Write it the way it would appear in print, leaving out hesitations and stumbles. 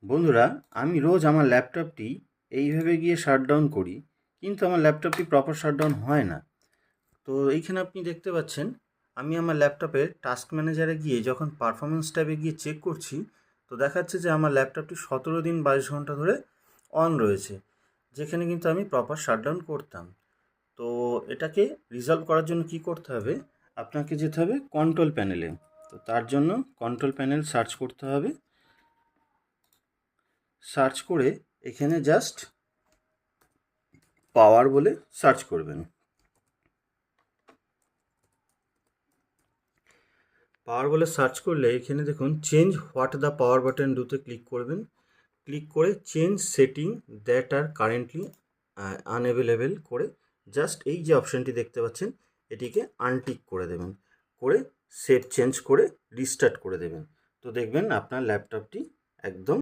বন্ধুরা, আমি রোজ আমার ল্যাপটপটি এইভাবে গিয়ে শাটডাউন করি, কিন্তু আমার ল্যাপটপটি প্রপার শাটডাউন হয় না। তো এইখানে আপনি দেখতে পাচ্ছেন, আমি আমার ল্যাপটপের টাস্ক ম্যানেজারে গিয়ে যখন পারফরমেন্স ট্যাবে গিয়ে চেক করছি, তো দেখাচ্ছে যে আমার ল্যাপটপটি 17 দিন 22 ঘন্টা ধরে অন রয়েছে, যেখানে কিন্তু আমি প্রপার শাটডাউন করতাম। তো এটাকে রিজলভ করার জন্য কি করতে হবে, আপনাকে যেতে হবে কন্ট্রোল প্যানেলে। তো তার জন্য কন্ট্রোল প্যানেল সার্চ করতে হবে। সার্চ করে এখানে জাস্ট পাওয়ার বলে সার্চ করবেন। পাওয়ার বলে সার্চ করলে এখানে দেখুন change what the power button ডুতে ক্লিক করবেন। ক্লিক করে change setting that are currently unavailable করে জাস্ট এই যে অপশানটি দেখতে পাচ্ছেন এটিকে আনটিক করে দেবেন, করে সেভ চেঞ্জ করে রিস্টার্ট করে দেবেন। তো দেখবেন আপনার ল্যাপটপটি একদম